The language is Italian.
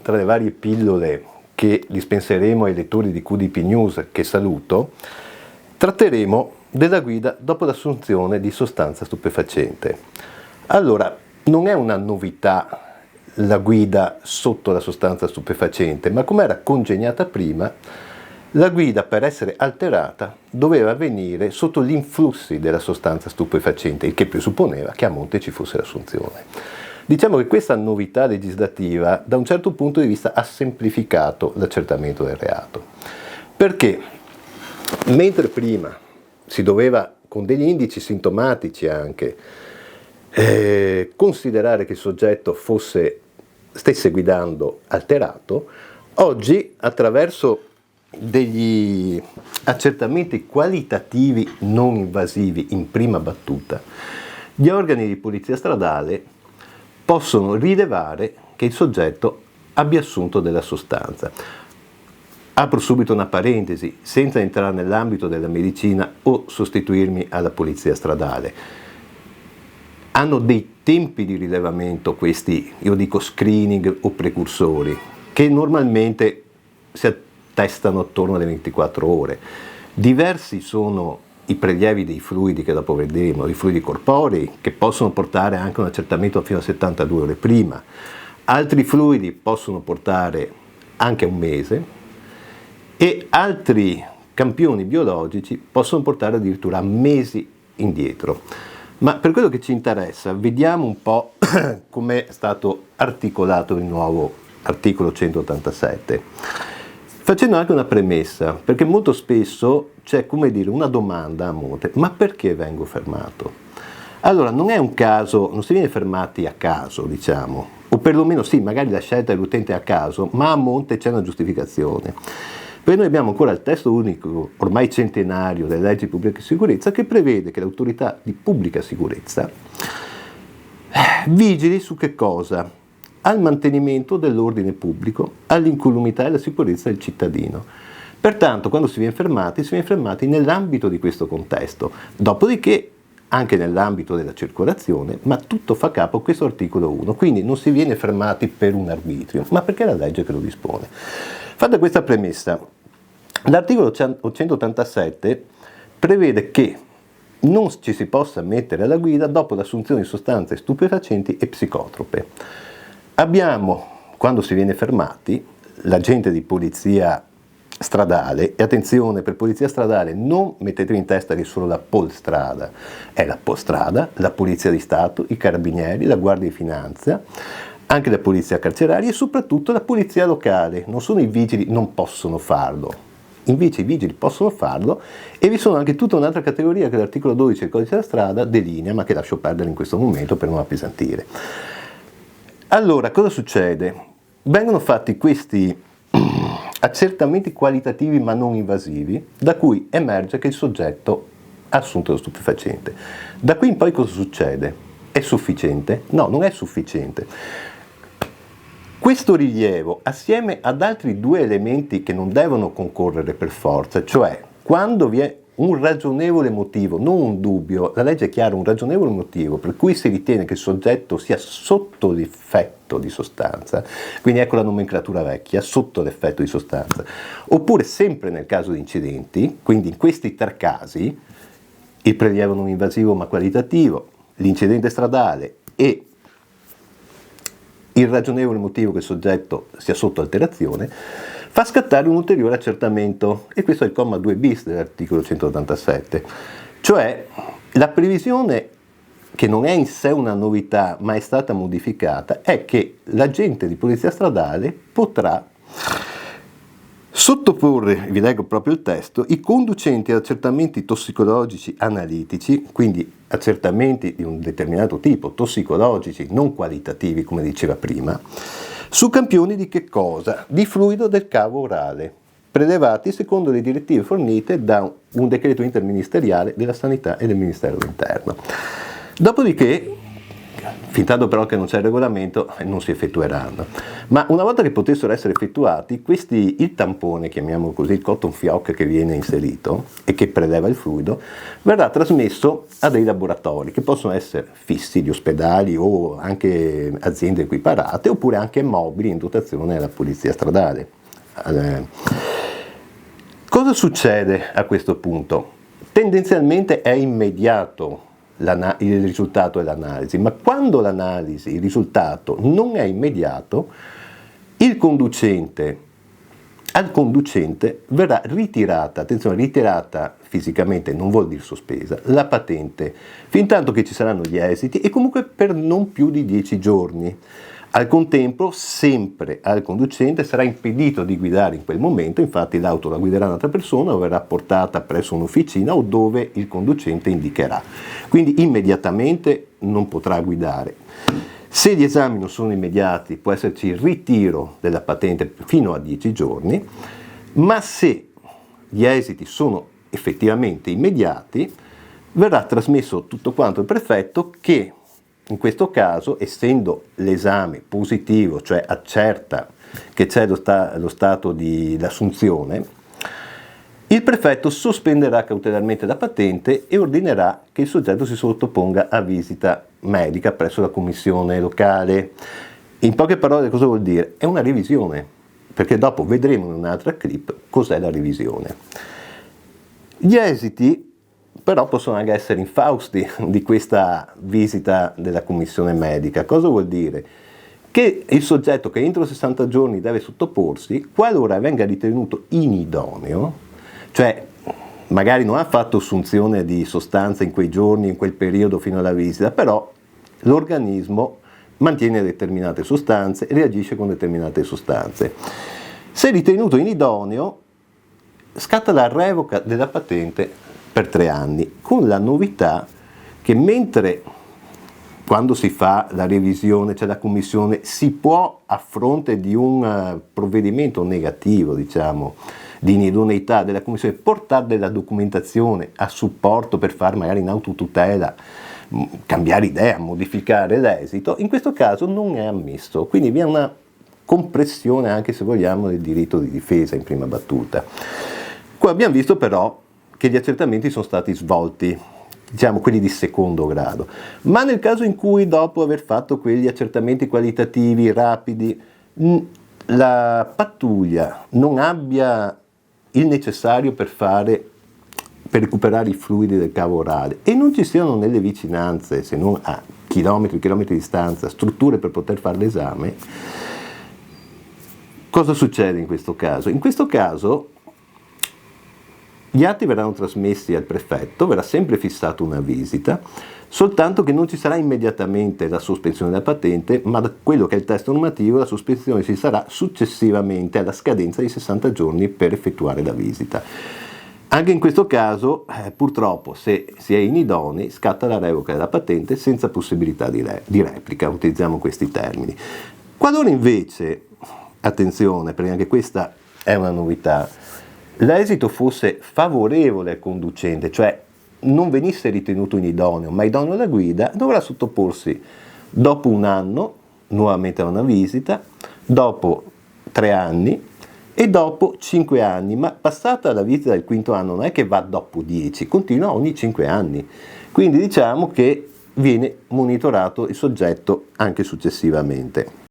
tra le varie pillole che dispenseremo ai lettori di QDP News, che saluto, tratteremo della guida dopo l'assunzione di sostanza stupefacente. Allora, non è una novità la guida sotto la sostanza stupefacente, ma come era congegnata prima, la guida per essere alterata doveva avvenire sotto gli influssi della sostanza stupefacente, il che presupponeva che a monte ci fosse l'assunzione. Diciamo che questa novità legislativa da un certo punto di vista ha semplificato l'accertamento del reato, perché mentre prima si doveva, con degli indici sintomatici anche, considerare che il soggetto stesse guidando alterato, oggi attraverso degli accertamenti qualitativi non invasivi in prima battuta, gli organi di polizia stradale possono rilevare che il soggetto abbia assunto della sostanza. Apro subito una parentesi, senza entrare nell'ambito della medicina o sostituirmi alla polizia stradale. Hanno dei tempi di rilevamento questi, io dico screening o precursori, che normalmente si attestano attorno alle 24 ore. Diversi sono i prelievi dei fluidi che dopo vedremo, i fluidi corporei, che possono portare anche un accertamento fino a 72 ore prima. Altri fluidi possono portare anche un mese e altri campioni biologici possono portare addirittura mesi indietro. Ma per quello che ci interessa, vediamo un po' come è stato articolato il nuovo articolo 187, facendo anche una premessa, perché molto spesso c'è, come dire, una domanda a monte: ma perché vengo fermato? Allora, non è un caso, non si viene fermati a caso, diciamo, o perlomeno sì, magari la scelta dell'utente è a caso, ma a monte c'è una giustificazione. Perché noi abbiamo ancora il testo unico, ormai centenario, delle leggi di pubblica sicurezza, che prevede che l'autorità di pubblica sicurezza vigili su che cosa? Al mantenimento dell'ordine pubblico, all'incolumità e alla sicurezza del cittadino. Pertanto, quando si viene fermati nell'ambito di questo contesto. Dopodiché, anche nell'ambito della circolazione, ma tutto fa capo a questo articolo 1. Quindi non si viene fermati per un arbitrio, ma perché è la legge che lo dispone. Fatta questa premessa, l'articolo 187 prevede che non ci si possa mettere alla guida dopo l'assunzione di sostanze stupefacenti e psicotrope. Abbiamo, quando si viene fermati, l'agente di polizia stradale, e attenzione, per polizia stradale non mettetevi in testa che è solo la polstrada, è la polstrada, la polizia di Stato, i carabinieri, la guardia di finanza, anche la polizia carceraria e soprattutto la polizia locale. Non sono i vigili, non possono farlo, invece i vigili possono farlo, e vi sono anche tutta un'altra categoria che l'articolo 12 del codice della strada delinea, ma che lascio perdere in questo momento per non appesantire. Allora, cosa succede? Vengono fatti questi accertamenti qualitativi ma non invasivi, da cui emerge che il soggetto ha assunto lo stupefacente. Da qui in poi cosa succede? È sufficiente? No, non è sufficiente. Questo rilievo, assieme ad altri due elementi che non devono concorrere per forza, cioè quando vi è un ragionevole motivo, non un dubbio, la legge è chiara, un ragionevole motivo per cui si ritiene che il soggetto sia sotto l'effetto di sostanza, quindi ecco la nomenclatura vecchia, sotto l'effetto di sostanza, oppure sempre nel caso di incidenti, quindi in questi tre casi, il prelievo non invasivo ma qualitativo, l'incidente stradale e il ragionevole motivo che il soggetto sia sotto alterazione, fa scattare un ulteriore accertamento, e questo è il comma 2 bis dell'articolo 187, cioè la previsione, che non è in sé una novità ma è stata modificata, è che l'agente di polizia stradale potrà sottoporre, vi leggo proprio il testo, i conducenti ad accertamenti tossicologici analitici, quindi accertamenti di un determinato tipo, tossicologici, non qualitativi come diceva prima, su campioni di che cosa? Di fluido del cavo orale, prelevati secondo le direttive fornite da un decreto interministeriale della Sanità e del Ministero dell'Interno. Dopodiché fin tanto però che non c'è il regolamento non si effettueranno. Ma una volta che potessero essere effettuati, il tampone, chiamiamolo così, il cotton fioc che viene inserito e che preleva il fluido, verrà trasmesso a dei laboratori che possono essere fissi di ospedali o anche aziende equiparate, oppure anche mobili in dotazione alla polizia stradale. Cosa succede a questo punto? Tendenzialmente è immediato il risultato dell'analisi, ma quando l'analisi, il risultato non è immediato, al conducente verrà ritirata, attenzione, ritirata fisicamente non vuol dire sospesa, la patente, fin tanto che ci saranno gli esiti e comunque per non più di 10 giorni. Al contempo, sempre al conducente sarà impedito di guidare in quel momento, infatti l'auto la guiderà un'altra persona o verrà portata presso un'officina o dove il conducente indicherà. Quindi immediatamente non potrà guidare. Se gli esami non sono immediati, può esserci il ritiro della patente fino a 10 giorni, ma se gli esiti sono effettivamente immediati, verrà trasmesso tutto quanto al prefetto che in questo caso, essendo l'esame positivo, cioè accerta che c'è lo stato di assunzione, il prefetto sospenderà cautelarmente la patente e ordinerà che il soggetto si sottoponga a visita medica presso la commissione locale. In poche parole cosa vuol dire? È una revisione, perché dopo vedremo in un'altra clip cos'è la revisione. Gli esiti però possono anche essere infausti di questa visita della commissione medica. Cosa vuol dire? Che il soggetto che entro 60 giorni deve sottoporsi, qualora venga ritenuto inidoneo, cioè magari non ha fatto assunzione di sostanza in quei giorni, in quel periodo fino alla visita, però l'organismo mantiene determinate sostanze e reagisce con determinate sostanze. Se ritenuto inidoneo, scatta la revoca della patente per 3 anni, con la novità che mentre quando si fa la revisione, c'è la commissione, si può a fronte di un provvedimento negativo, diciamo, di inidoneità della commissione, portare della documentazione a supporto per fare magari in autotutela, cambiare idea, modificare l'esito, in questo caso non è ammesso, quindi vi è una compressione anche se vogliamo del diritto di difesa in prima battuta. Qua abbiamo visto però che gli accertamenti sono stati svolti, diciamo quelli di secondo grado, ma nel caso in cui dopo aver fatto quegli accertamenti qualitativi rapidi la pattuglia non abbia il necessario per recuperare i fluidi del cavo orale e non ci siano nelle vicinanze, se non a chilometri di distanza, strutture per poter fare l'esame, cosa succede in questo caso? In questo caso gli atti verranno trasmessi al prefetto, verrà sempre fissata una visita, soltanto che non ci sarà immediatamente la sospensione della patente, ma da quello che è il testo normativo la sospensione ci sarà successivamente alla scadenza di 60 giorni per effettuare la visita. Anche in questo caso, purtroppo, se si è inidonei, scatta la revoca della patente senza possibilità di replica, utilizziamo questi termini. Qualora invece, attenzione, perché anche questa è una novità, l'esito fosse favorevole al conducente, cioè non venisse ritenuto inidoneo, ma idoneo alla guida, dovrà sottoporsi dopo 1 anno nuovamente a una visita, dopo 3 anni e dopo 5 anni, ma passata la visita del 5º anno non è che va dopo 10, continua ogni 5 anni. Quindi diciamo che viene monitorato il soggetto anche successivamente.